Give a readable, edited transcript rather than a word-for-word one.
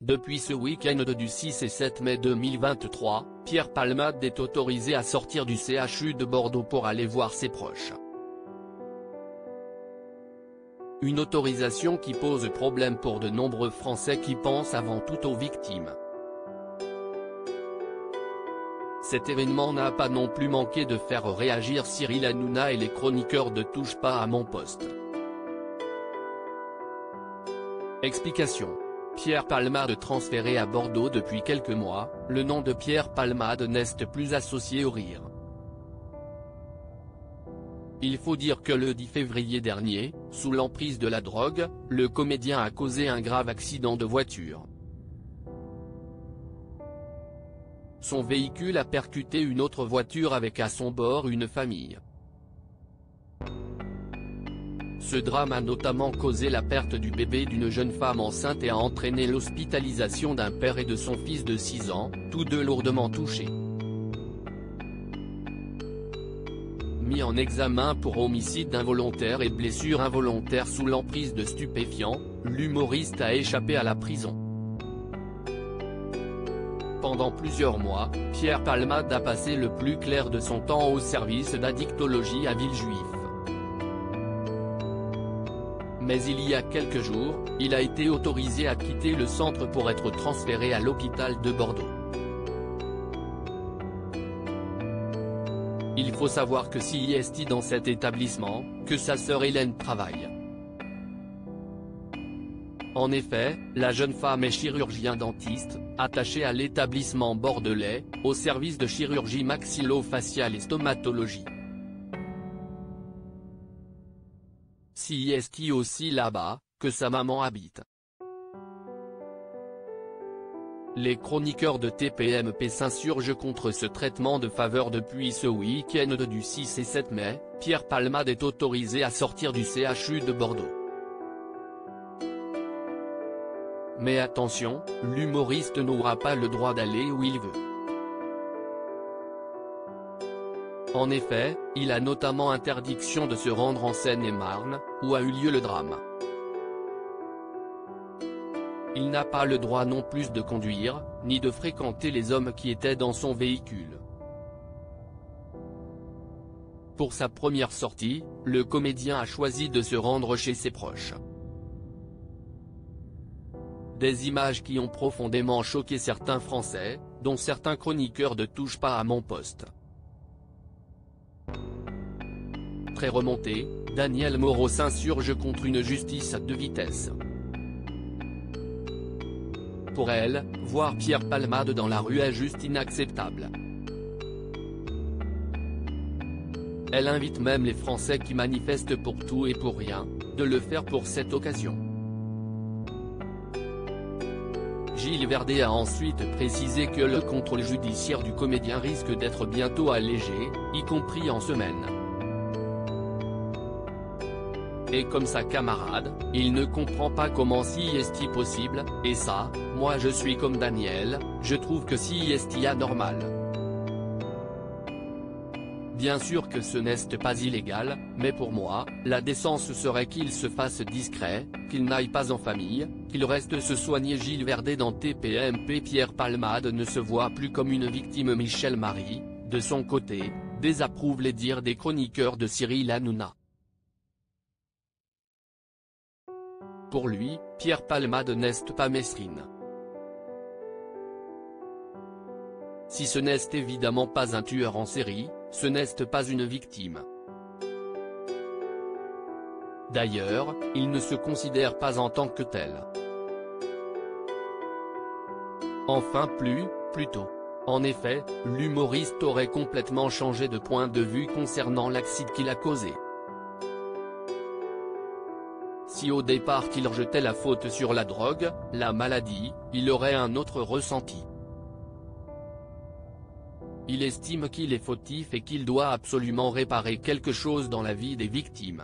Depuis ce week-end du 6 et 7 mai 2023, Pierre Palmade est autorisé à sortir du CHU de Bordeaux pour aller voir ses proches. Une autorisation qui pose problème pour de nombreux Français qui pensent avant tout aux victimes. Cet événement n'a pas non plus manqué de faire réagir Cyril Hanouna et les chroniqueurs de Touche pas à mon poste. Explication. Pierre Palmade transféré à Bordeaux depuis quelques mois, le nom de Pierre Palmade n'est plus associé au rire. Il faut dire que le 10 février dernier, sous l'emprise de la drogue, le comédien a causé un grave accident de voiture. Son véhicule a percuté une autre voiture avec à son bord une famille. Ce drame a notamment causé la perte du bébé d'une jeune femme enceinte et a entraîné l'hospitalisation d'un père et de son fils de 6 ans, tous deux lourdement touchés. Mis en examen pour homicide involontaire et blessure involontaire sous l'emprise de stupéfiants, l'humoriste a échappé à la prison. Pendant plusieurs mois, Pierre Palmade a passé le plus clair de son temps au service d'addictologie à Villejuif. Mais il y a quelques jours, il a été autorisé à quitter le centre pour être transféré à l'hôpital de Bordeaux. Il faut savoir que s'il est dans cet établissement, que sa sœur Hélène travaille. En effet, la jeune femme est chirurgien-dentiste, attachée à l'établissement bordelais, au service de chirurgie maxillo-faciale et stomatologie. Si est aussi là-bas, que sa maman habite. Les chroniqueurs de TPMP s'insurgent contre ce traitement de faveur depuis ce week-end du 6 et 7 mai, Pierre Palmade est autorisé à sortir du CHU de Bordeaux. Mais attention, l'humoriste n'aura pas le droit d'aller où il veut. En effet, il a notamment interdiction de se rendre en Seine-et-Marne, où a eu lieu le drame. Il n'a pas le droit non plus de conduire, ni de fréquenter les hommes qui étaient dans son véhicule. Pour sa première sortie, le comédien a choisi de se rendre chez ses proches. Des images qui ont profondément choqué certains Français, dont certains chroniqueurs de Touche pas à mon poste. Très remonté, Daniel Moreau s'insurge contre une justice à 2 vitesses. Pour elle, voir Pierre Palmade dans la rue est juste inacceptable. Elle invite même les Français qui manifestent pour tout et pour rien, de le faire pour cette occasion. Gilles Verdet a ensuite précisé que le contrôle judiciaire du comédien risque d'être bientôt allégé, y compris en semaine. Et comme sa camarade, il ne comprend pas comment si est possible, et ça, moi je suis comme Daniel, je trouve que si est anormal. Bien sûr que ce n'est pas illégal, mais pour moi, la décence serait qu'il se fasse discret, qu'il n'aille pas en famille, qu'il reste se soigner. Gilles Verdet dans TPMP. Pierre Palmade ne se voit plus comme une victime. Michel Marie, de son côté, désapprouve les dires des chroniqueurs de Cyril Hanouna. Pour lui, Pierre Palmade n'est pas mesrine. Si ce n'est évidemment pas un tueur en série, ce n'est pas une victime. D'ailleurs, il ne se considère pas en tant que tel. Enfin plus tôt. En effet, l'humoriste aurait complètement changé de point de vue concernant l'accident qu'il a causé. Si au départ qu'il rejetait la faute sur la drogue, la maladie, il aurait un autre ressenti. Il estime qu'il est fautif et qu'il doit absolument réparer quelque chose dans la vie des victimes.